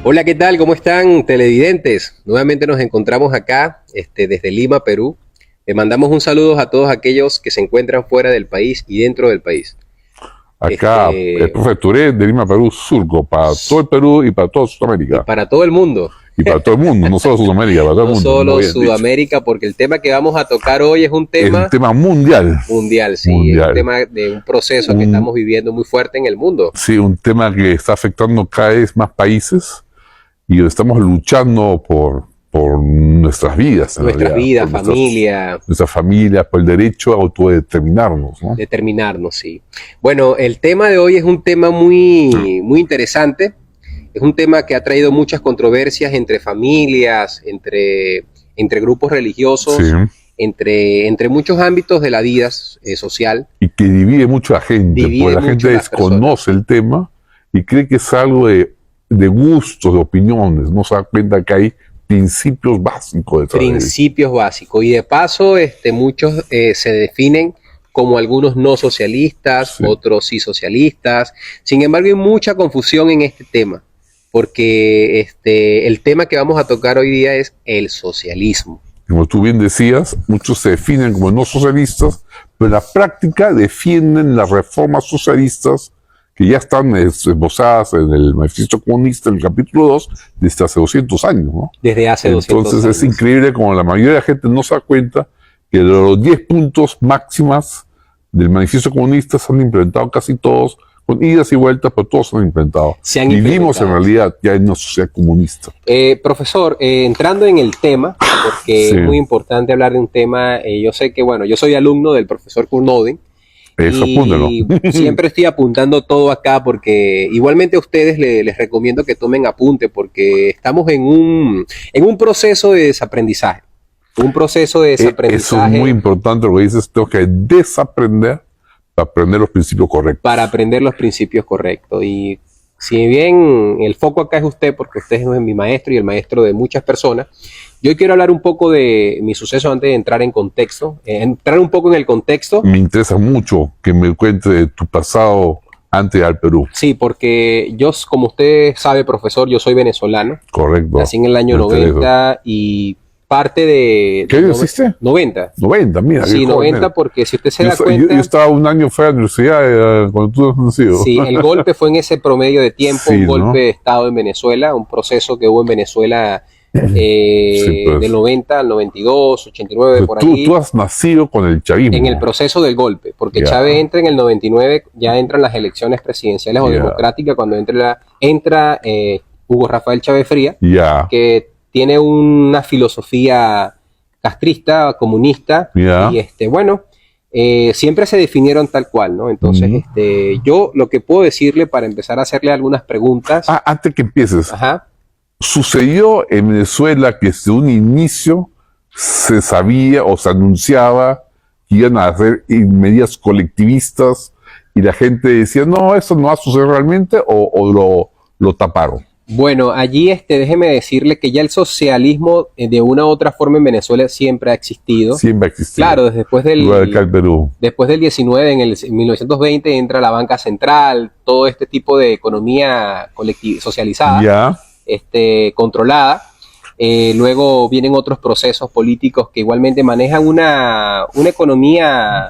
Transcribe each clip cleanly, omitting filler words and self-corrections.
Hola, ¿qué tal? ¿Cómo están, televidentes? Nuevamente nos encontramos acá, desde Lima, Perú. Le mandamos un saludo a todos aquellos que se encuentran fuera del país y dentro del país. Acá, el profe Touré de Lima, Perú, Surco, para todo el Perú y para toda Y Sudamérica. para todo el mundo, Y para todo el mundo, no solo Sudamérica, para todo el no mundo. solo muy bien dicho. Sudamérica, porque el tema que vamos a tocar hoy es un Es tema un tema mundial. mundial, sí, es un Mundial. tema de un proceso que Un- estamos viviendo muy fuerte en el mundo. Sí, un tema que está afectando cada vez más países y estamos luchando por nuestras vidas. En Nuestras realidad, vidas, por familia, nuestras familias, por el derecho a autodeterminarnos, ¿no? determinarnos, sí. Bueno, el tema de hoy es un tema muy interesante. Es un tema que ha traído muchas controversias entre familias, entre grupos religiosos, Sí. entre muchos ámbitos de la vida social. Y que divide mucho a la gente, Divide porque la mucho gente a las desconoce el tema y cree que es algo de gustos, de opiniones, no se da cuenta que hay principios básicos detrás de Principios básicos. Y de paso, muchos se definen como algunos no socialistas, Sí. otros sí socialistas. Sin embargo, hay mucha confusión en este tema, porque el tema que vamos a tocar hoy día es el socialismo. Como tú bien decías, muchos se definen como no socialistas, pero en la práctica defienden las reformas socialistas que ya están esbozadas en el Manifiesto Comunista, en el capítulo 2, desde hace 200 años, ¿no? Desde hace 200 Entonces años. es increíble como la mayoría de la gente no se da cuenta que de los 10 puntos máximas del Manifiesto Comunista se han implementado casi todos, con idas y vueltas, pero todos se han implementado. Se han Vivimos en implementado. realidad ya en una sociedad comunista. Profesor, entrando en el tema, porque Sí. es muy importante hablar de un tema, yo sé que, bueno, yo soy alumno del profesor Kurnodin Eso, apúntalo. y siempre estoy apuntando todo acá porque igualmente a ustedes les recomiendo que tomen apunte porque estamos en un proceso de desaprendizaje. Un proceso de Eso desaprendizaje es muy importante lo que dices, tengo que desaprender para aprender los principios correctos. para aprender los principios correctos. Y si bien el foco acá es usted, porque usted es mi maestro y el maestro de muchas personas, yo quiero hablar un poco de mi suceso antes de entrar en contexto, entrar un poco en el contexto. Me interesa mucho que me cuentes de tu pasado antes al Perú. Sí, porque yo, como usted sabe, profesor, yo soy venezolano, Correcto. nací en el año Me interesa. 90 y parte de... ¿Qué año naciste? 90. 90, mira. qué Sí, joven 90 eres. porque si usted se Yo, da yo cuenta, estaba un año fuera de la universidad cuando tú has nacido. sí, el golpe fue en ese promedio de tiempo, Sí, un golpe ¿no? de Estado en Venezuela, un proceso que hubo en Venezuela Sí, pues. del 90 al 92, 89, Pero por tú, ahí, tú has nacido con el chavismo. en el proceso del golpe, porque Ya. Chávez entra en el 99, ya entran las elecciones presidenciales o Ya. democráticas, cuando entra Hugo Rafael Chávez Fría, Ya, que tiene una filosofía castrista, comunista, ya. y bueno, siempre se definieron tal cual, ¿no? Entonces, Ujú. yo lo que puedo decirle para empezar a hacerle algunas preguntas, Ah, antes que empieces, ajá, sucedió en Venezuela que desde un inicio se sabía o se anunciaba que iban a hacer medidas colectivistas y la gente decía, no, eso no va a suceder realmente o lo taparon. bueno, allí déjeme decirle que ya el socialismo de una u otra forma en Venezuela siempre ha existido. Siempre ha existido. Claro, después Igual acá en Perú. después del 19, en 1920 entra la banca central, todo este tipo de economía socializada, Ya, controlada. Luego vienen otros procesos políticos que igualmente manejan una economía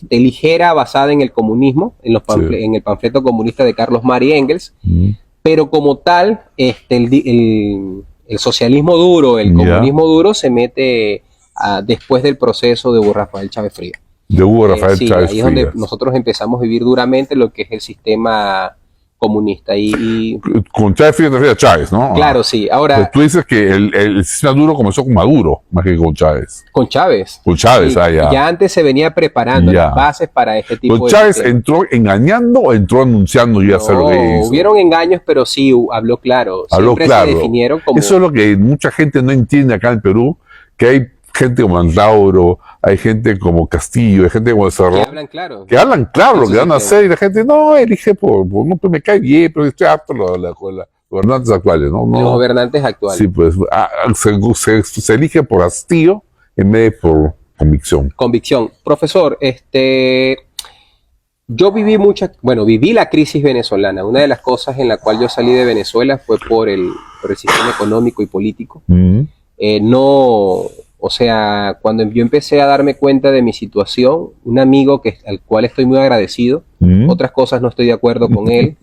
ligera basada en el comunismo, Sí. en el panfleto comunista de Carlos Marx y Engels, Mm. pero como tal, el socialismo duro, el Ya. comunismo duro se mete después del proceso de Hugo Rafael Chávez Fría. De Hugo Rafael Sí, Chávez ahí es donde Frías. nosotros empezamos a vivir duramente lo que es el sistema comunista. Y Con Chávez Frías te refieres a Chávez, ¿no? claro, sí. Pero Ahora, tú dices que el sistema duro comenzó con Maduro, más que con Chávez. con Chávez. Con Chávez, Sí, ya. ya antes se venía preparando Ya. las bases para este tipo ¿Pero de Chávez sistema. entró engañando o entró anunciando ya hacer lo que No, hizo? hubieron engaños, pero sí habló claro. Habló Siempre claro. se definieron como... Eso es lo que mucha gente no entiende acá en Perú, que hay gente como Antauro, hay gente como Castillo, hay gente como que Cerrón, hablan claro. que hablan claro lo Eso que van a sí, hacer y la gente, no, elige no, pues me cae bien, pero estoy harto de los gobernantes actuales, ¿no? Los No, gobernantes actuales. sí, pues se elige por hastío en vez de por convicción. Convicción. Profesor, viví la crisis venezolana. Una de las cosas en la cual yo salí de Venezuela fue por el sistema económico y político. O sea, cuando yo empecé a darme cuenta de mi situación, un amigo al cual estoy muy agradecido, otras cosas no estoy de acuerdo con él,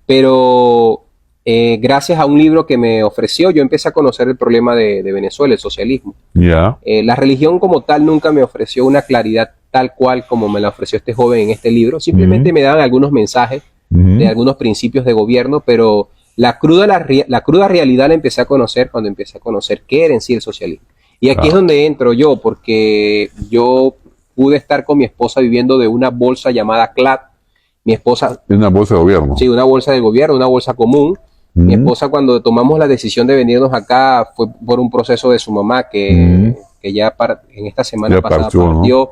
pero gracias a un libro que me ofreció, yo empecé a conocer el problema de Venezuela, el socialismo. La religión como tal nunca me ofreció una claridad tal cual como me la ofreció este joven en este libro. Simplemente me daban algunos mensajes de algunos principios de gobierno, pero la cruda realidad la empecé a conocer cuando empecé a conocer qué era en sí el socialismo. Y aquí es donde entro yo, porque yo pude estar con mi esposa viviendo de una bolsa llamada CLAD. Mi esposa... ¿Una bolsa de gobierno? Sí, una bolsa de gobierno, una bolsa común. Mi esposa, cuando tomamos la decisión de venirnos acá, fue por un proceso de su mamá, que ya en esta semana pasada partió. ¿No?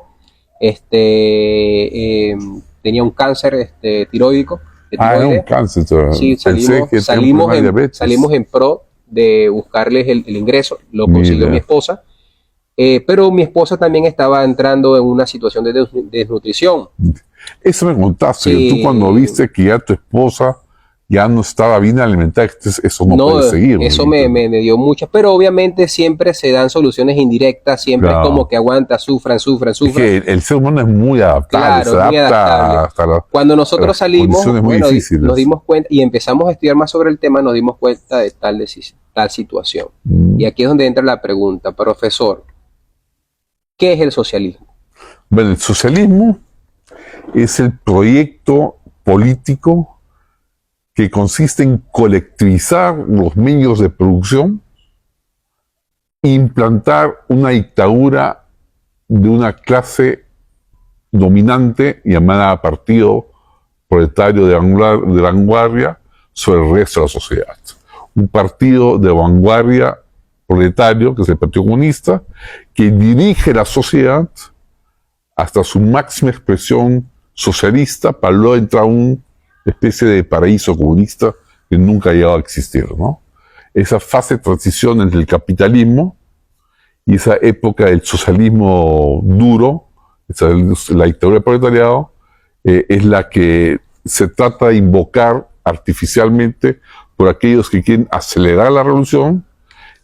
Tenía un cáncer tiroidico. Era un cáncer. Sí, salimos en pro de buscarles el ingreso. Lo consiguió mi esposa. Pero mi esposa también estaba entrando en una situación de desnutrición. Eso me contaste. Sí. Tú cuando viste que ya tu esposa ya no estaba bien alimentada, eso no puede seguir. Eso me dio muchas, pero obviamente siempre se dan soluciones indirectas, siempre es como que aguanta, sufran. Es que el ser humano es muy adaptable, claro, muy adaptable. Cuando nosotros salimos, nos dimos cuenta y empezamos a estudiar más sobre el tema, nos dimos cuenta de tal situación. Y aquí es donde entra la pregunta, profesor, ¿qué es el socialismo? Bueno, el socialismo es el proyecto político que consiste en colectivizar los medios de producción e implantar una dictadura de una clase dominante llamada Partido Proletario de Vanguardia sobre el resto de la sociedad. Un partido de vanguardia proletario, que es el Partido Comunista, que dirige la sociedad hasta su máxima expresión socialista para luego entrar a una especie de paraíso comunista que nunca ha llegado a existir, ¿no? Esa fase de transición entre el capitalismo y esa época del socialismo duro, la dictadura del proletariado, es la que se trata de invocar artificialmente por aquellos que quieren acelerar la revolución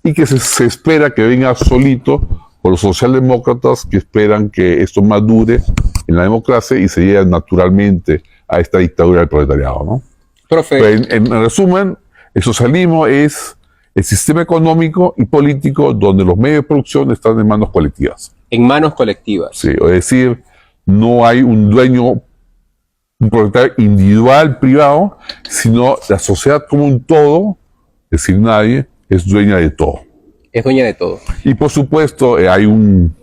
y que se espera que venga solito por los socialdemócratas que esperan que esto madure en la democracia y se llegue naturalmente a esta dictadura del proletariado, ¿no? Profe. En resumen, el socialismo es el sistema económico y político donde los medios de producción están en manos colectivas. En manos colectivas. Sí, es decir, no hay un dueño, un propietario individual, privado, sino la sociedad como un todo, es decir, nadie es dueña de todo. Es dueña de todo. Y por supuesto hay un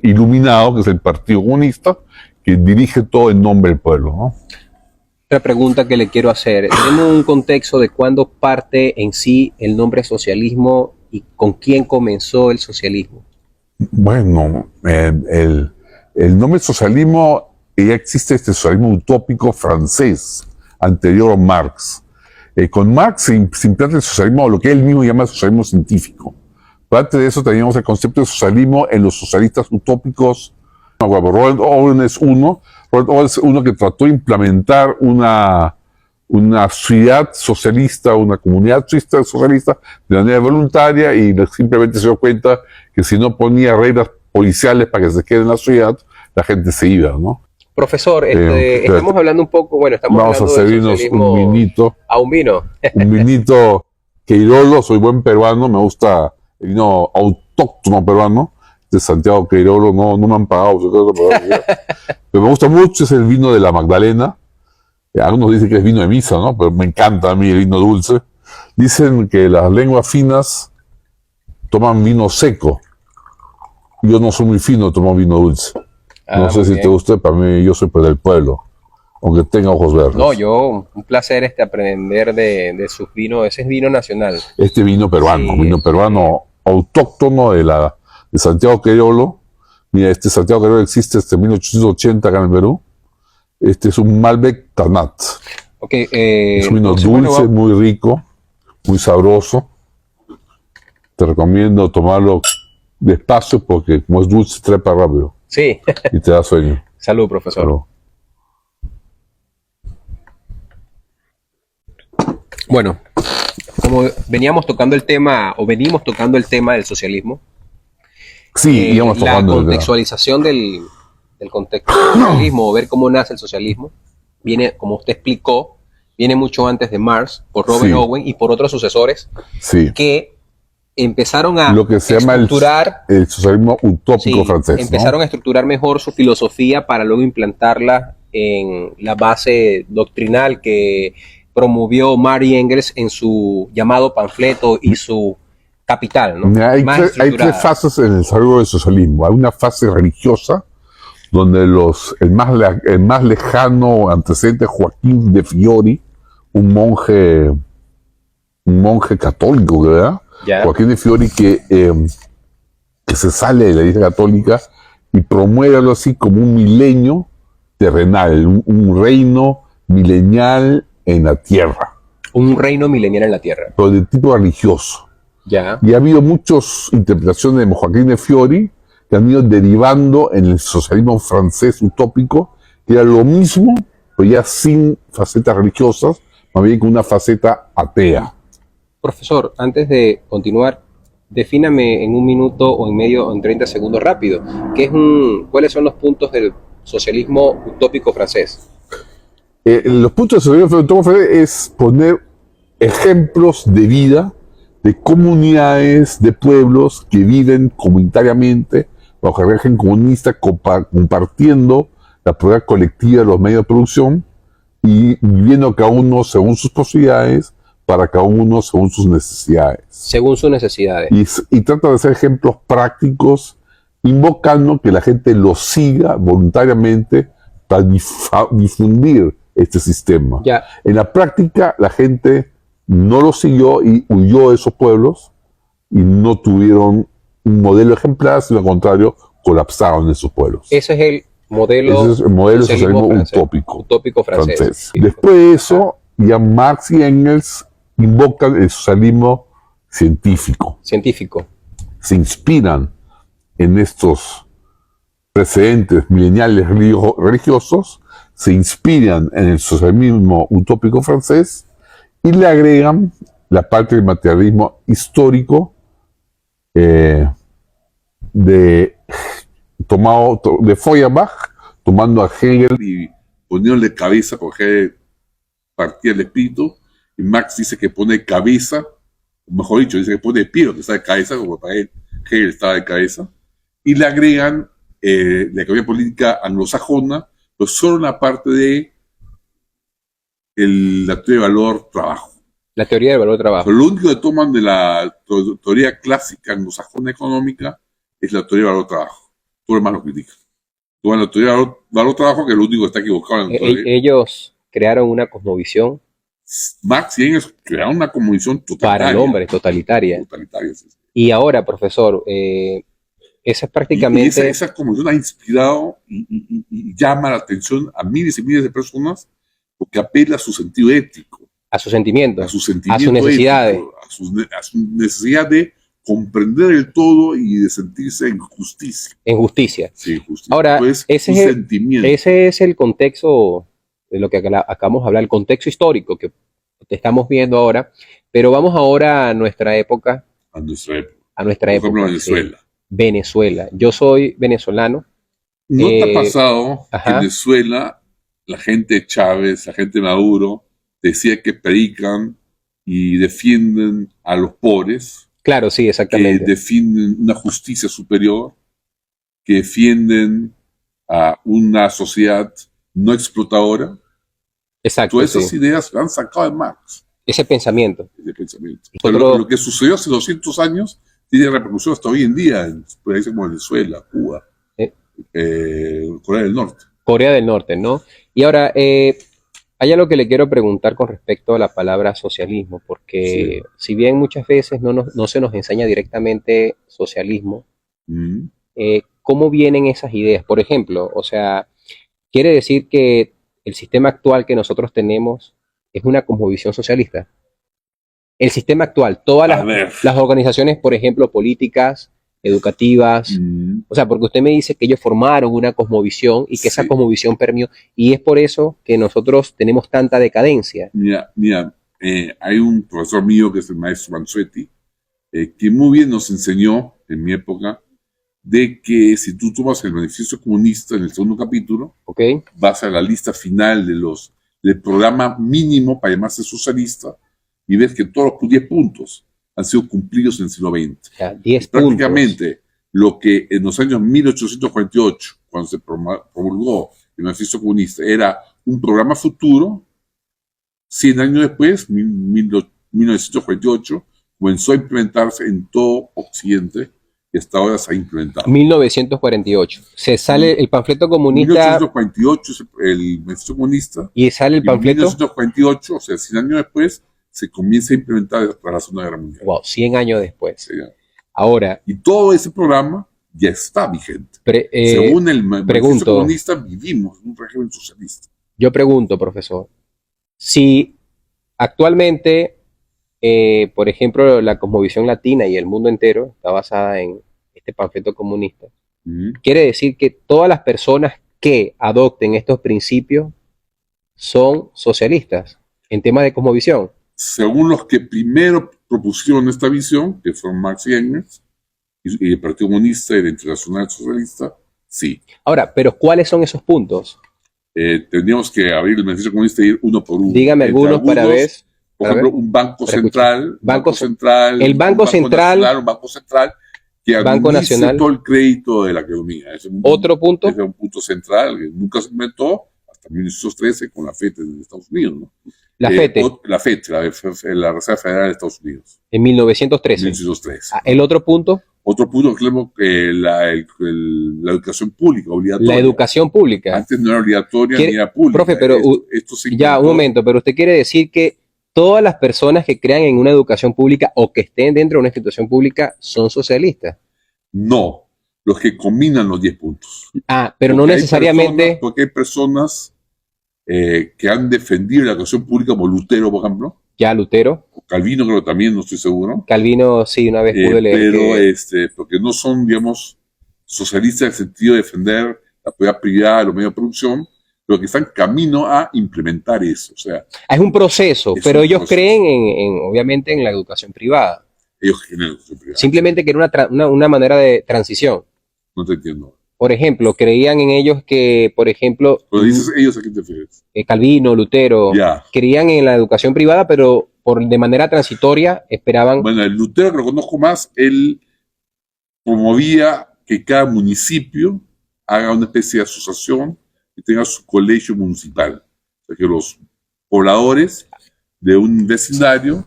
iluminado, que es el Partido Comunista, que dirige todo en nombre del pueblo, ¿no? Otra pregunta que le quiero hacer. Tenemos un contexto de cuándo parte en sí el nombre socialismo y con quién comenzó el socialismo. Bueno, el nombre socialismo, ya existe este socialismo utópico francés, anterior a Marx. Con Marx se implanta el socialismo, lo que él mismo llama socialismo científico. Pero antes de eso teníamos el concepto de socialismo en los socialistas utópicos. Robert Owen es uno. Robert Owen es uno que trató de implementar una ciudad socialista, una comunidad socialista de manera voluntaria y simplemente se dio cuenta que si no ponía reglas policiales para que se quede en la ciudad, la gente se iba, ¿no? Profesor, estamos hablando un poco, vamos a servirnos un vinito. ¿A un vino? Un vinito Queirolo, soy buen peruano, me gusta el vino autóctono peruano, de Santiago Queirolo, no me han pagado, pero me gusta mucho, es el vino de la Magdalena. Algunos dicen que es vino de misa, ¿no? Pero me encanta a mí el vino dulce. Dicen que las lenguas finas toman vino seco. Yo no soy muy fino, tomo vino dulce. No sé si te gusta, para mí yo soy pues del pueblo, aunque tenga ojos verdes. No, un placer aprender de sus vinos, ese es vino nacional. Este vino peruano, autóctono de Santiago Queirolo. Mira, este Santiago Queirolo existe desde 1880 acá en Perú. Este es un Malbec Tannat. Es un vino dulce, muy rico, muy sabroso. Te recomiendo tomarlo despacio porque como es dulce, trepa rápido. Sí. Y te da sueño. Salud, profesor. Salud. Bueno, como veníamos tocando el tema, o venimos tocando el tema del socialismo, Sí, íbamos la tocando el tema. contextualización del contexto del socialismo, o ver cómo nace el socialismo, viene, como usted explicó, viene mucho antes de Marx, por Robert Sí. Owen y por otros sucesores Sí, que empezaron a lo que se llama estructurar, el socialismo utópico sí, francés, empezaron ¿no? a estructurar mejor su filosofía para luego implantarla en la base doctrinal que promovió Marx y Engels en su llamado panfleto y su Capital, ¿no? Mira, Más hay tres estructurada. fases en el desarrollo del socialismo. Hay una fase religiosa, donde el más lejano antecedente es Joaquín de Fiori, un monje católico, ¿verdad? Ya. Joaquín de Fiori que se sale de la Iglesia Católica y promueve algo así como un milenio terrenal, un reino milenial en la tierra, Un reino milenial en la Tierra. pero de tipo religioso. Ya. Y ha habido muchas interpretaciones de Joaquín de Fiori que han ido derivando en el socialismo francés utópico, que era lo mismo, pero ya sin facetas religiosas, más bien con una faceta atea. Profesor, antes de continuar, defíname en un minuto o en medio o en 30 segundos rápido, ¿cuáles son los puntos del socialismo utópico francés? Los puntos de socialismo utópico francés es poner ejemplos de vida de comunidades, de pueblos que viven comunitariamente bajo el régimen comunista, compartiendo la propiedad colectiva de los medios de producción y viviendo cada uno según sus posibilidades, para cada uno según sus necesidades. Según sus necesidades. Y trata de ser ejemplos prácticos, invocando que la gente los siga voluntariamente para difundir este sistema. Ya. En la práctica, la gente no lo siguió y huyó de esos pueblos y no tuvieron un modelo ejemplar, sino al contrario, colapsaron esos pueblos. Ese es el modelo, Ese es el modelo de socialismo francés, utópico. utópico francés. Después de eso, ya Marx y Engels invocan el socialismo científico. Científico. Se inspiran en estos precedentes mileniales religiosos, se inspiran en el socialismo utópico francés y le agregan la parte del materialismo histórico tomado de Feuerbach, tomando a Hegel y poniéndole cabeza, porque Hegel partía el espíritu, y Marx dice que pone cabeza, o mejor dicho, dice que pone pie, que está de cabeza, como para él Hegel estaba de cabeza, y le agregan la economía política anglosajona, pero solo una parte de la teoría de valor trabajo. La teoría del valor del trabajo. Pero lo único que toman de la teoría clásica anglosajona económica es la teoría de valor trabajo. Todo lo demás lo critican. Toman la teoría de valor trabajo, que es lo único que está equivocado en la teoría. Ellos crearon una cosmovisión Marx y Engels crearon una conmovisión totalitaria. para el hombre, totalitaria. Totalitaria, sí. Y ahora, profesor, esa es prácticamente... Y esa conmovisión ha inspirado y llama la atención a miles y miles de personas porque apela a su sentido ético. A sus sentimientos, A su sentimiento sus necesidades. ético, a su necesidad de comprender el todo y de sentirse en justicia. En justicia. Sí, justicia. Ahora, Pues, ese un es, sentimiento. ese es el contexto de lo que acabamos de hablar, el contexto histórico que estamos viendo ahora, pero vamos ahora a nuestra época. A nuestra época. A nuestra Por época. ejemplo, Venezuela. Sí. Venezuela. Yo soy venezolano. ¿No te ha pasado que ajá. en Venezuela la gente de Chávez, la gente de Maduro, decía que predican y defienden a los pobres? Claro, sí, Que exactamente. defienden una justicia superior, que defienden a una sociedad no explotadora. Exacto. Todas esas Sí. ideas han sacado de Marx, Ese pensamiento. ese pensamiento. Nosotros- Pero lo que sucedió hace 200 años tiene repercusión hasta hoy en día en países como Venezuela, Cuba, Corea del Norte. Corea del Norte, ¿no? Y ahora, hay algo que le quiero preguntar con respecto a la palabra socialismo, porque si bien muchas veces no se nos enseña directamente socialismo, Mm. ¿cómo vienen esas ideas? Por ejemplo, o sea, quiere decir que el sistema actual que nosotros tenemos es una cosmovisión socialista. El sistema actual, todas A ver. las organizaciones, por ejemplo, políticas, educativas, Mm. o sea, porque usted me dice que ellos formaron una cosmovisión y que esa Sí. cosmovisión permeó, y es por eso que nosotros tenemos tanta decadencia. Mira, hay un profesor mío que es el maestro Mansuetti, que muy bien nos enseñó en mi época de que si tú tomas el manifiesto comunista en el segundo capítulo, ¿Ok? vas a la lista final del programa mínimo para llamarse socialista y ves que todos los 10 puntos han sido cumplidos en el siglo XX. Ya, 10 Prácticamente lo que en los años 1848, cuando se promulgó el manifiesto comunista, era un programa futuro, 100 años después, 1948, comenzó a implementarse en todo Occidente y hasta ahora se ha implementado. 1948. Se sale el panfleto comunista 1848 es el manifiesto comunista y sale el y en panfleto. 1948, o sea, 100 años después, se comienza a implementar para la Segunda Guerra Mundial. Wow, 100 años después. Sí. Ahora, Y todo ese programa ya está vigente. pre- eh, Según el manifiesto pregunto. comunista, vivimos en un régimen socialista. yo pregunto, profesor, si actualmente, por ejemplo, la cosmovisión latina y el mundo entero está basada en este panfleto comunista, Ujú. quiere decir que todas las personas que adopten estos principios son socialistas en tema de cosmovisión. Según los que primero propusieron esta visión, que fueron Marx y Engels, y el Partido Comunista y la Internacional Socialista, sí. Ahora, pero ¿cuáles son esos puntos? Tendríamos que abrir el manifiesto comunista y ir uno por uno. Dígame Entre algunos para ver. Por para ejemplo, ver. un banco Para central, Banco central, el Banco Central, nacional, un banco central que Banco administre Nacional. todo el crédito de la economía. Es Otro punto. es un punto central que nunca se inventó hasta 1913 con la FED de Estados Unidos, ¿no? La FETE, La FED, la Reserva Federal de Estados Unidos, en 1913. 1913. El otro punto, Otro punto, claro, que la educación pública obligatoria. la educación pública. Antes no era obligatoria ¿Quiere- ni era pública. profe, pero, esto se Ya, un inventó. momento, pero usted quiere decir que todas las personas que crean en una educación pública o que estén dentro de una institución pública son socialistas. No, los que combinan los 10 puntos. Pero no Porque hay necesariamente. porque hay personas que han defendido la educación pública, como Lutero, por ejemplo, Ya Lutero, o Calvino, creo que también, no estoy seguro. Calvino, sí, una vez pude leer Pero que porque no son, digamos, socialistas en el sentido de defender la propiedad privada, los medios de producción, pero que están camino a implementar eso. O sea, es un proceso, Es pero un ellos proceso. creen obviamente en la educación privada. ellos generan educación privada. Simplemente que era una manera de transición. No te entiendo. Por ejemplo, creían en ellos que, por ejemplo, Cuando dices ellos, ¿a qué te refieres? Calvino, Lutero, Ya. creían en la educación privada, pero de manera transitoria esperaban. Bueno, el Lutero que lo conozco más, él promovía que cada municipio haga una especie de asociación y tenga su colegio municipal. O sea, que los pobladores de un vecindario,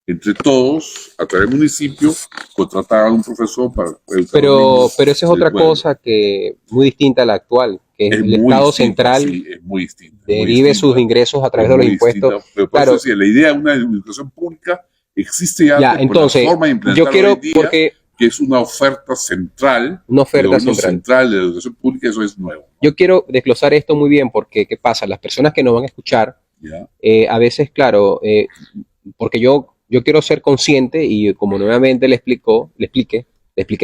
entre todos, a través del municipio, contrataban a un profesor para educar a los niños Pero esa es del otra pueblo. cosa que muy distinta a la actual, que es el muy Estado distinta, central sí, es muy distinta, muy derive distinta. sus ingresos a través de los Muy impuestos. distinta, pero por Claro. eso decía, la idea de una educación pública existe ya, Ya, antes, por entonces, la forma de yo implementarla quiero, hoy día, porque que es una oferta central, una el oferta gobierno central. central de la educación pública, eso es nuevo. Yo quiero desglosar esto muy bien porque, ¿qué pasa? Las personas que nos van a escuchar, ¿Ya? a veces, claro, porque yo quiero ser consciente y como nuevamente le expliqué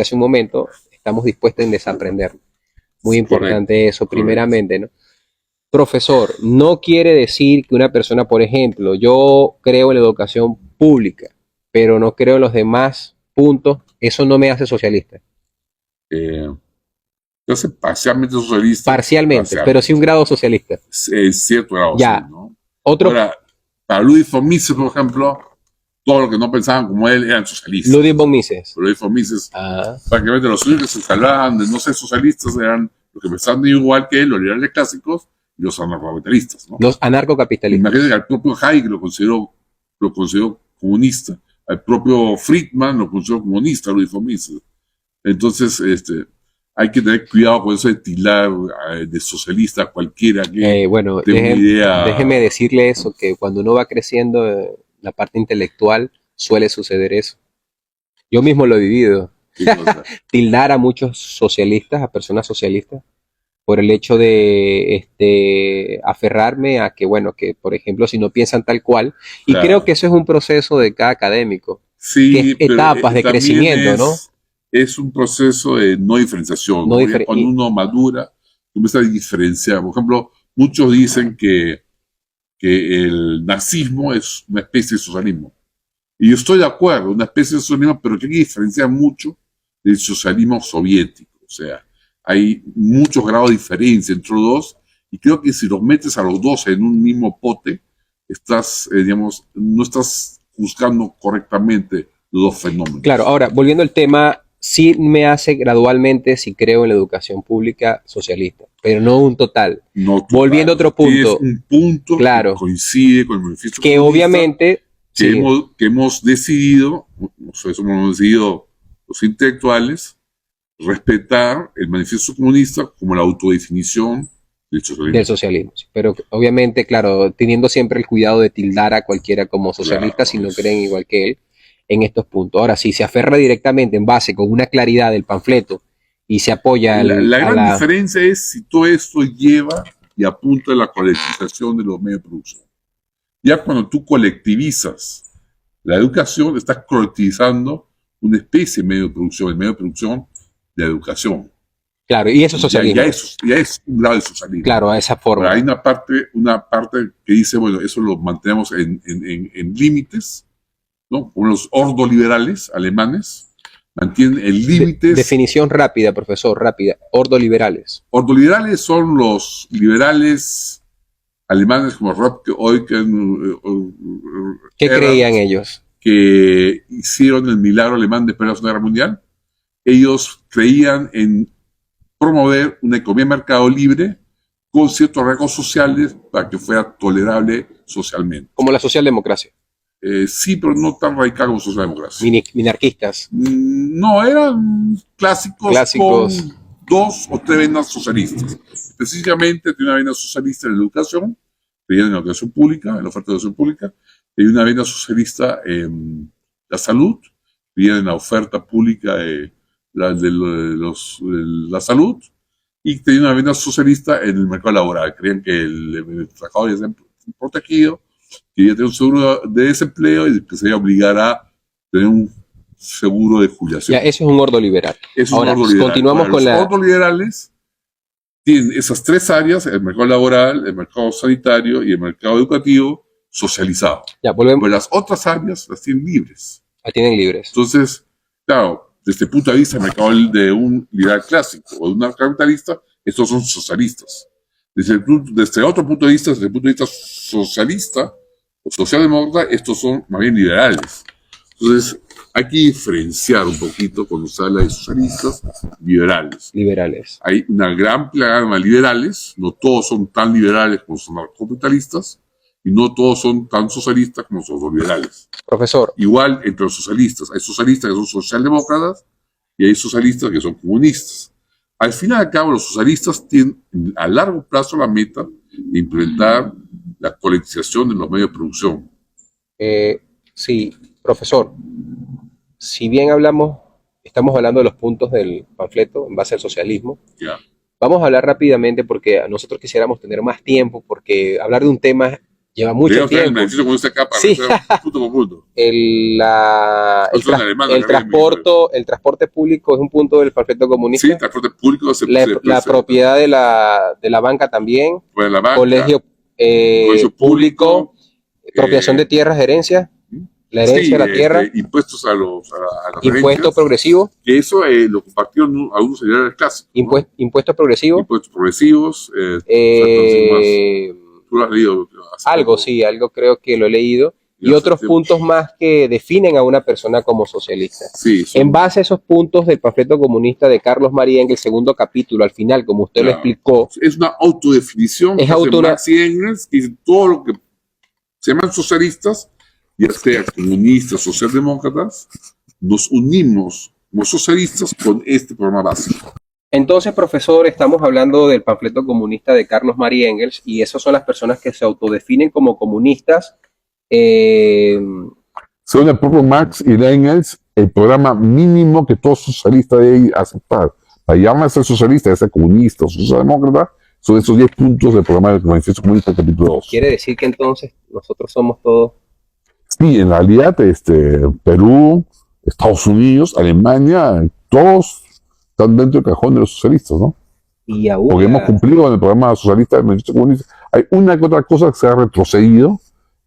hace un momento, estamos dispuestos en desaprender. Muy importante eso, primeramente, ¿no? Profesor, no quiere decir que una persona, por ejemplo, yo creo en la educación pública, pero no creo en los demás puntos, eso no me hace socialista. Entonces, parcialmente socialista. Parcialmente, pero sí un grado socialista. Es cierto grado, Ya. sí, ¿no? Otro, Ahora, para Ludwig von Mises, por ejemplo, todos los que no pensaban como él eran socialistas. Ludwig von Mises. Ludwig von Mises, Ah, prácticamente los únicos que se salvaban de no ser socialistas eran los que pensaban igual que él, los liberales clásicos y los anarcocapitalistas, ¿no? los anarcocapitalistas. Imagínate que al propio Hayek lo consideró comunista, al propio Friedman lo consideró comunista, Ludwig von Mises. Entonces, hay que tener cuidado con eso de tildar de socialista a cualquiera que Bueno, tenga una idea. déjeme decirle eso, que cuando uno va creciendo la parte intelectual, suele suceder eso. Yo mismo lo he vivido. ¿Qué cosa? Tildar a muchos socialistas, a personas socialistas, por el hecho de aferrarme a que, bueno, que por ejemplo, si no piensan tal cual, y Claro. creo que eso es un proceso de cada académico, Sí, que es pero, etapas de también crecimiento, ¿no? Es un proceso de no diferenciación. No ¿no? difer- Ya cuando y- uno madura, comienza a diferenciar. Por ejemplo, muchos dicen que que el nazismo es una especie de socialismo. Y yo estoy de acuerdo, una especie de socialismo, pero que hay que diferenciar mucho del socialismo soviético. O sea, hay muchos grados de diferencia entre los dos, y creo que si los metes a los dos en un mismo pote, estás, digamos, no estás juzgando correctamente los dos fenómenos. Claro, ahora, volviendo al tema, sí me hace gradualmente, si creo en la educación pública socialista, pero no un total. No, Volviendo a otro punto. Es un punto claro, que coincide con el manifiesto que comunista, obviamente que, sí, hemos decidido, eso hemos decidido los intelectuales, respetar el manifiesto comunista como la autodefinición del socialismo. del socialismo. Sí. Pero obviamente, claro, teniendo siempre el cuidado de tildar a cualquiera como socialista Claro, si no creen igual que él en estos puntos. Ahora, si se aferra directamente en base con una claridad del panfleto y se apoya la gran diferencia es si todo esto lleva y apunta a la colectivización de los medios de producción. Ya cuando tú colectivizas la educación, estás colectivizando una especie de medio de producción, el medio de producción de educación. Claro, y eso es socialismo. Ya es un grado de socialismo. Claro, a esa forma. Pero hay una parte que dice, bueno, eso lo mantenemos en límites, ¿no? Como los ordoliberales alemanes mantienen el límite. Definición rápida, profesor, rápida. Ordoliberales. Ordoliberales son los liberales alemanes como Röpke, Eucken. ¿Qué creían ellos? Que hicieron el milagro alemán después de la Segunda Guerra Mundial. Ellos creían en promover una economía de mercado libre con ciertos rasgos sociales para que fuera tolerable socialmente. Como la socialdemocracia. Sí, pero no tan radical como socialdemocracia. Minarquistas. No, eran clásicos con 2 o 3 venas socialistas. Específicamente, tiene una vena socialista en la educación, creían en la educación pública, en la oferta de educación pública, y una vena socialista en la salud, creían en la oferta pública de la salud, y tenía una vena socialista en el mercado laboral. Creían que el trabajador ya está protegido, que ya tiene un seguro de desempleo y que se iba a obligar a tener un seguro de jubilación. Ya, eso es un ordoliberal. Ahora, continuamos con los ordoliberales tienen esas 3 áreas, el mercado laboral, el mercado sanitario y el mercado educativo, socializado. Ya, volvemos. Pero las otras áreas las tienen libres. Las tienen libres. Entonces, claro, desde el punto de vista del mercado de un liberal clásico o de un capitalista, estos son socialistas. Desde otro punto de vista, desde el punto de vista socialista o socialdemócrata, estos son más bien liberales. Entonces, hay que diferenciar un poquito cuando se habla de socialistas liberales. Liberales. Hay una gran gama de liberales, no todos son tan liberales como son capitalistas, y no todos son tan socialistas como son los liberales. Profesor. Igual entre los socialistas, hay socialistas que son socialdemócratas y hay socialistas que son comunistas. Al final y al cabo, los socialistas tienen a largo plazo la meta de implementar la colectivización de los medios de producción. Sí, profesor. Si bien estamos hablando de los puntos del panfleto en base al socialismo, ¿Ya? Vamos a hablar rápidamente porque nosotros quisiéramos tener más tiempo, porque hablar de un tema lleva mucho tiempo. Sí. Punto por punto. El transporte público es un punto del panfleto comunista. Sí, el transporte público la propiedad de la banca también. Pues la banca, colegio público, expropiación de tierras, herencia. La herencia de la tierra. Impuestos a las impuesto progresivo. Que eso lo compartieron algunos liberales clásicos. Impuestos progresivos. Impuestos progresivos. ¿Tú lo has leído? Algo, sí, algo creo que lo he leído. Y otros puntos más que definen a una persona como socialista. Sí, en base a esos puntos del panfleto comunista de Carlos María Engels, el segundo capítulo, al final, como usted lo explicó. Es una autodefinición. Es Marx y Engels, que todo lo que se llaman socialistas, ya sea comunistas, socialdemócratas, nos unimos como socialistas con este programa básico. Entonces, profesor, estamos hablando del panfleto comunista de Carlos María Engels, y esas son las personas que se autodefinen como comunistas. Según el propio Marx y Engels, el programa mínimo que todo socialista debe aceptar para llamarse socialista, ya sea comunista o socialdemócrata, son esos 10 puntos del programa del Manifiesto Comunista capítulo 2. ¿Quiere decir que entonces nosotros somos todos? Sí, en realidad, Perú, Estados Unidos, Alemania, todos están dentro del cajón de los socialistas, ¿no? Y aún porque hemos cumplido con el programa socialista del Manifiesto Comunista. Hay una que otra cosa que se ha retrocedido.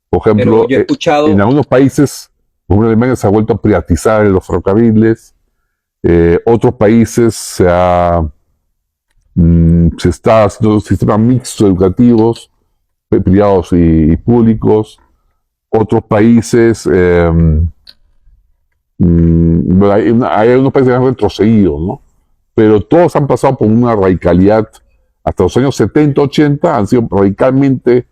Por ejemplo, pero yo he escuchado, en algunos países, como en Alemania, se ha vuelto a privatizar los ferrocarriles. Otros países se está haciendo sistemas mixtos educativos, privados y públicos. Otros países, bueno, hay unos países que han retrocedido, ¿no? Pero todos han pasado por una radicalidad. Hasta los años 70, 80 han sido radicalmente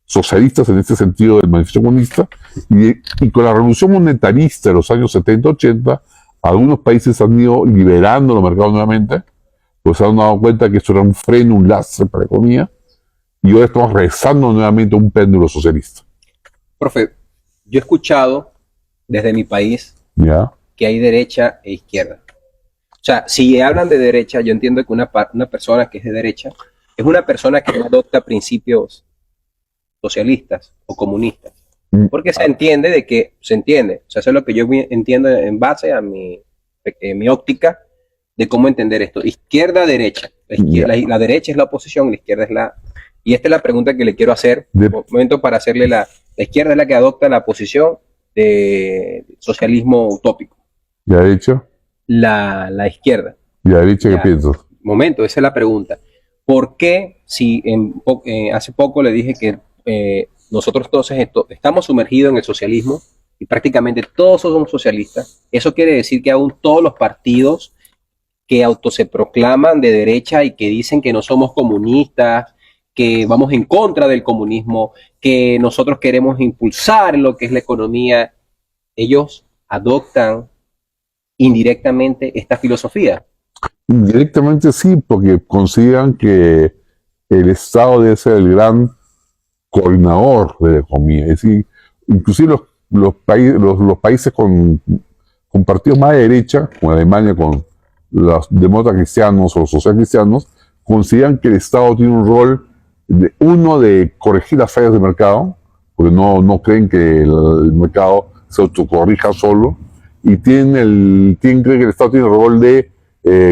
socialistas en este sentido del Manifiesto Comunista, y con la revolución monetarista de los años 70, 80, algunos países han ido liberando los mercados nuevamente, pues se han dado cuenta que esto era un freno, un lastre para la economía, y ahora estamos regresando nuevamente a un péndulo socialista. profe, yo he escuchado desde mi país ¿Ya? que hay derecha e izquierda. O sea, si hablan de derecha, yo entiendo que una persona que es de derecha es una persona que no adopta principios socialistas o comunistas. Porque se entiende, o sea, eso es lo que yo entiendo en base a mi óptica de cómo entender esto. Izquierda, derecha. La derecha es la oposición, la izquierda es la... Y esta es la pregunta que le quiero hacer, un momento para hacerle la izquierda es la que adopta la posición de socialismo utópico. ¿Y la derecha? La izquierda. ¿Y la derecha qué piensas? Momento, esa es la pregunta. ¿Por qué, si hace poco le dije que nosotros todos estamos sumergidos en el socialismo y prácticamente todos somos socialistas? Eso quiere decir que aún todos los partidos que se proclaman de derecha y que dicen que no somos comunistas, que vamos en contra del comunismo, que nosotros queremos impulsar lo que es la economía, ellos adoptan indirectamente esta filosofía. Indirectamente sí, porque consideran que el Estado debe ser el gran coordinador de la economía. Es decir, inclusive los países con partidos más de derecha, como Alemania con los demócratas cristianos o los social cristianos, consideran que el Estado tiene un rol de corregir las fallas del mercado, porque no creen que el mercado se autocorrija solo, y creen que el Estado tiene el rol de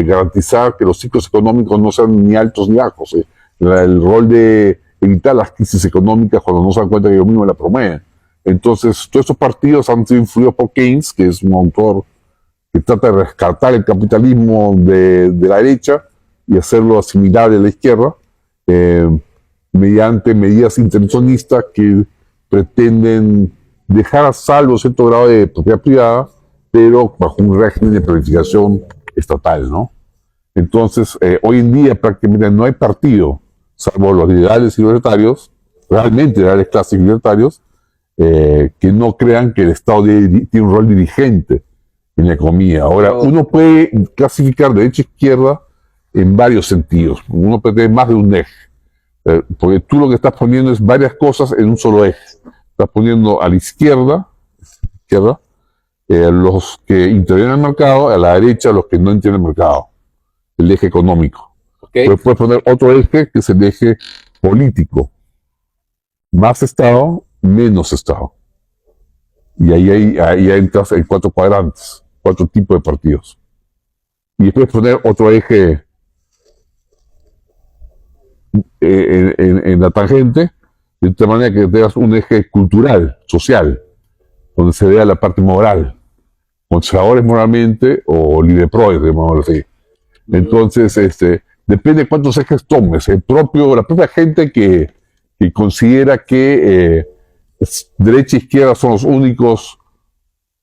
garantizar que los ciclos económicos no sean ni altos ni bajos, el rol de evitar las crisis económicas cuando no se dan cuenta que ellos mismos la promueven. Entonces, todos estos partidos han sido influidos por Keynes, que es un autor que trata de rescatar el capitalismo de la derecha y hacerlo asimilable a la izquierda, mediante medidas intervencionistas que pretenden dejar a salvo cierto grado de propiedad privada, pero bajo un régimen de planificación estatal, ¿no? Entonces, hoy en día prácticamente no hay partido, salvo los liberales y libertarios, realmente liberales clásicos y libertarios, que no crean que el Estado tiene un rol dirigente en la economía. Ahora, uno puede clasificar derecha e izquierda en varios sentidos. Uno puede tener más de un eje, porque tú lo que estás poniendo es varias cosas en un solo eje. Estás poniendo a la izquierda, los que intervienen en el mercado, a la derecha los que no entienden el mercado, el eje económico. Okay. Pues puedes poner otro eje que es el eje político. Más Estado, menos Estado. Y ahí entras en 4 cuadrantes, 4 tipos de partidos. Y después poner otro eje en la tangente, de tal manera que tengas un eje cultural, social, donde se vea la parte moral, conservadores moralmente o libre-pro, digamos así. Entonces, depende de cuántos ejes tomes. La propia gente que considera que derecha e izquierda son los únicos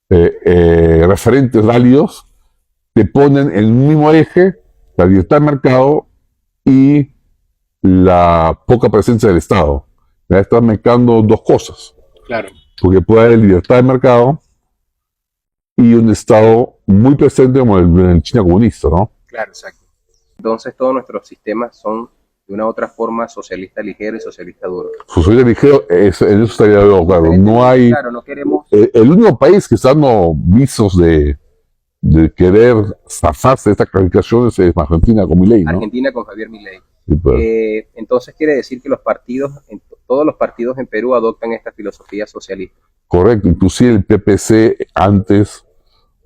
referentes válidos, te ponen en un mismo eje la libertad de mercado y la poca presencia del Estado. Ya están mezclando dos cosas. Claro. Porque puede haber libertad de mercado y un Estado muy presente como el China comunista, ¿no? Claro, exacto. Entonces todos nuestros sistemas son de una u otra forma socialista ligero y socialista duro. Socialista ligero, en eso estaría de claro. No hay... Claro, no queremos... El único país que está dando visos de querer zafarse de estas calificaciones es Argentina con Milei, ¿no? Argentina con Javier Milei. Sí, pues. Entonces quiere decir que todos los partidos en Perú adoptan esta filosofía socialista. Correcto, inclusive el PPC antes,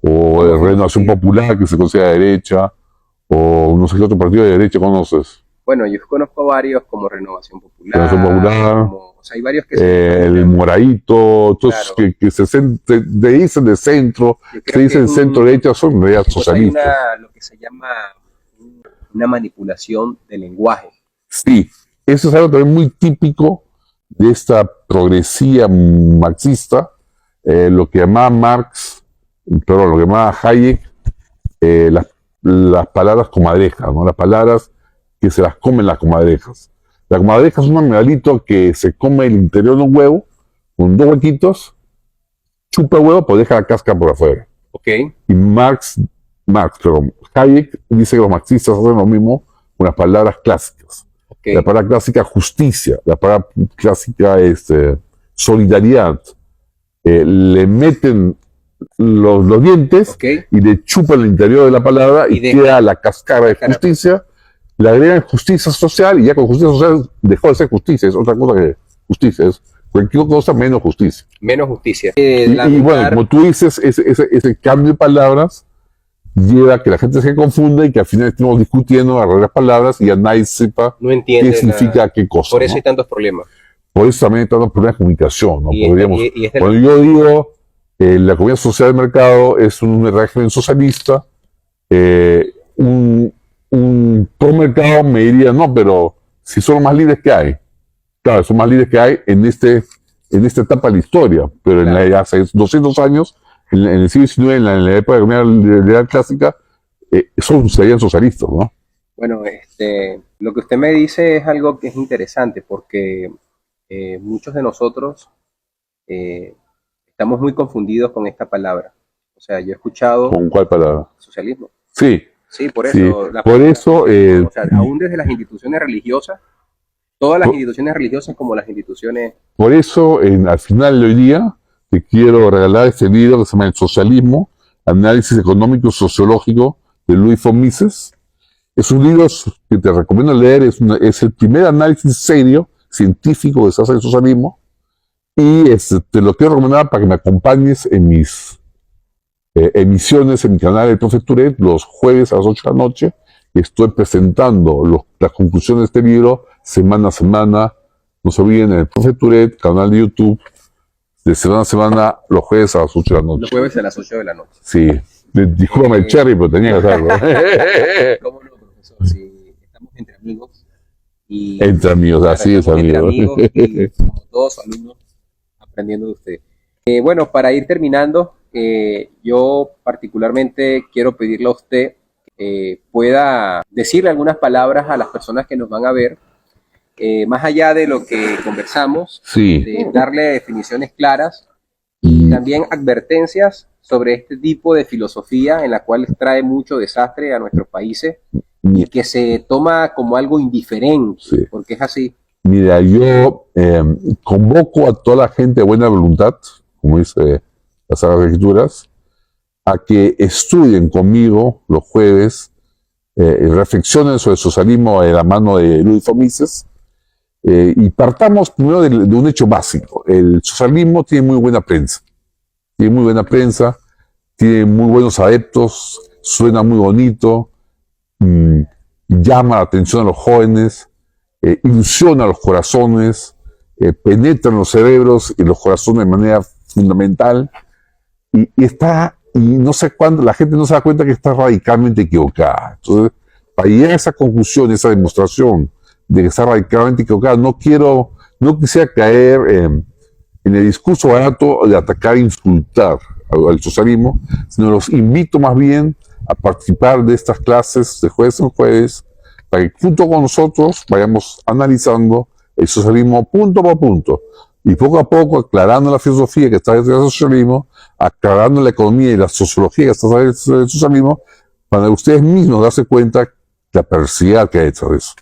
o el Renovación Popular, que se considera derecha, o no sé qué otro partido de derecha conoces. Bueno, yo conozco varios como Renovación Popular, Renovación Popular, o sea, hay varios que se el Moradito, todos claro. que se dicen de centro, Yo se creo que dicen es centro derecha, son en realidad pues hay socialistas. lo que se llama una manipulación del lenguaje. Sí, eso es algo también muy típico de esta progresía marxista, lo que llamaba Marx, perdón, lo que llamaba Hayek, las palabras comadrejas, ¿no? Las palabras que se las comen las comadrejas. La comadreja es un animalito que se come el interior de un huevo, con dos huequitos, chupa el huevo, pero deja la cáscara por afuera. ¿Ok? Y perdón, Hayek dice que los marxistas hacen lo mismo con las palabras clásicas. Okay. La palabra clásica justicia, la palabra clásica solidaridad. Le meten los dientes Okay. y le chupan el interior de la palabra y queda la cáscara de justicia. Le agregan justicia social y ya con justicia social dejó de ser justicia, es otra cosa que justicia, es cualquier cosa menos justicia. Menos justicia. Y bueno, como tú dices, ese cambio de palabras lleva a que la gente se confunda y que al final estemos discutiendo alrededor de las palabras y ya nadie sepa qué significa qué cosa. Por eso hay tantos problemas. Por eso también hay tantos problemas de comunicación, ¿no? Podríamos, cuando yo digo la economía social del mercado es un régimen socialista, un pro-mercado me diría, no, pero si son los más libres que hay. Claro, son más libres que hay en esta etapa de la historia, pero claro, hace 200 años, en el siglo XIX, en la época de la economía clásica, serían socialistas, ¿no? Bueno, lo que usted me dice es algo que es interesante, porque muchos de nosotros estamos muy confundidos con esta palabra. O sea, yo he escuchado... ¿Con cuál palabra? Socialismo. Sí. Sí, por eso. Sí. Por eso... o sea, aún desde las instituciones religiosas, todas las instituciones religiosas como las instituciones... Por eso, al final de hoy día, te quiero regalar este libro que se llama El Socialismo, Análisis Económico y Sociológico, de Louis von Mises. Es un libro que te recomiendo leer, es el primer análisis serio, científico que se hace del socialismo, y te lo quiero recomendar para que me acompañes en mis emisiones en mi canal de Profe Tourette los jueves a las 8 de la noche. Estoy presentando las conclusiones de este libro semana a semana. No se olviden en el Profe Tourette, canal de YouTube, de semana a semana, los jueves a las 8 de la noche. Los jueves a las 8 de la noche. Sí. Discúlpame el cherry, pero tenía que hacerlo. ¿Cómo no, profesor? Si estamos entre amigos. Y, entre amigos, así es, amigos. Y como todos alumnos, aprendiendo de usted. Bueno, para ir terminando, yo particularmente quiero pedirle a usted que pueda decirle algunas palabras a las personas que nos van a ver, más allá de lo que conversamos, sí, de darle definiciones claras y también advertencias sobre este tipo de filosofía en la cual trae mucho desastre a nuestros países y que se toma como algo indiferente, sí, porque es así. Mira, yo convoco a toda la gente de buena voluntad, como dice las Sagradas Escrituras, a que estudien conmigo los jueves, reflexionen sobre el socialismo de la mano de Louis von Mises, y partamos primero de un hecho básico. El socialismo tiene muy buena prensa. Tiene muy buena prensa, tiene muy buenos adeptos, suena muy bonito, llama la atención a los jóvenes, ilusiona los corazones, penetra en los cerebros y los corazones de manera fundamental, y no sé cuándo, la gente no se da cuenta que está radicalmente equivocada. Entonces, para llegar a esa conclusión, esa demostración de que está radicalmente equivocada, no quisiera caer en el discurso barato de atacar e insultar al socialismo, sino los invito más bien a participar de estas clases de jueves en jueves, para que junto con nosotros vayamos analizando el socialismo punto por punto, y poco a poco aclarando la filosofía que está detrás del socialismo, aclarando la economía y la sociología que está detrás del socialismo, para ustedes mismos darse cuenta de la perversidad que hay detrás de eso.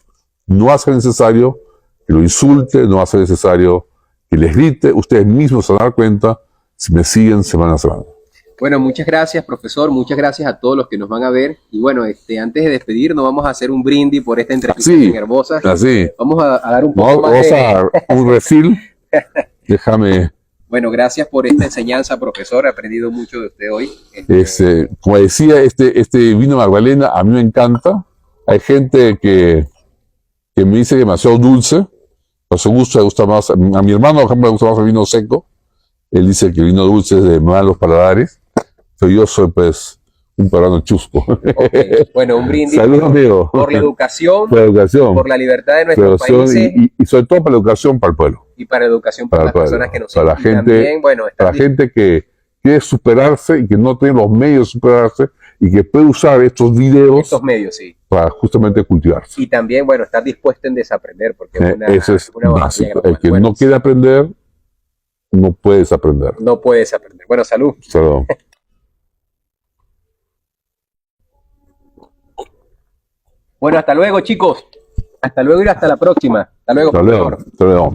No va a ser necesario que lo insulte, no va a ser necesario que les grite, ustedes mismos se van a dar cuenta si me siguen semana a semana. Bueno, muchas gracias, profesor, muchas gracias a todos los que nos van a ver, y bueno, antes de despedirnos vamos a hacer un brindis por esta entrevista tan hermosa. Así. Vamos a dar un poco más a dar un refill. Déjame. Bueno, gracias por esta enseñanza, profesor. He aprendido mucho de usted hoy. Como decía, este vino Magdalena a mí me encanta. Hay gente que me dice que es demasiado dulce. A su gusto le gusta más. A mi hermano, por ejemplo, le gusta más el vino seco. Él dice que el vino dulce es de malos paladares. Pero yo soy, pues, un peruano chusco. Okay. Bueno, un brindis Salud, amigo. por la educación, Por la educación. por la libertad de nuestros Educación países y sobre todo para la educación para el pueblo. y para educación para Para las el pueblo, personas que nos para la siguen. Y gente, también, bueno, para la gente que quiere superarse y que no tiene los medios de superarse y que puede usar estos videos estos medios, sí. para justamente cultivarse. Y también, bueno, estar dispuesto en desaprender, porque es Eso es una básico. maravilla. El que Bueno, no quiere aprender, no puede desaprender. no puedes aprender. Bueno, salud. Salud. Bueno, hasta luego, chicos. Hasta luego y hasta la próxima. Hasta luego, Hasta luego. profesor. Hasta luego.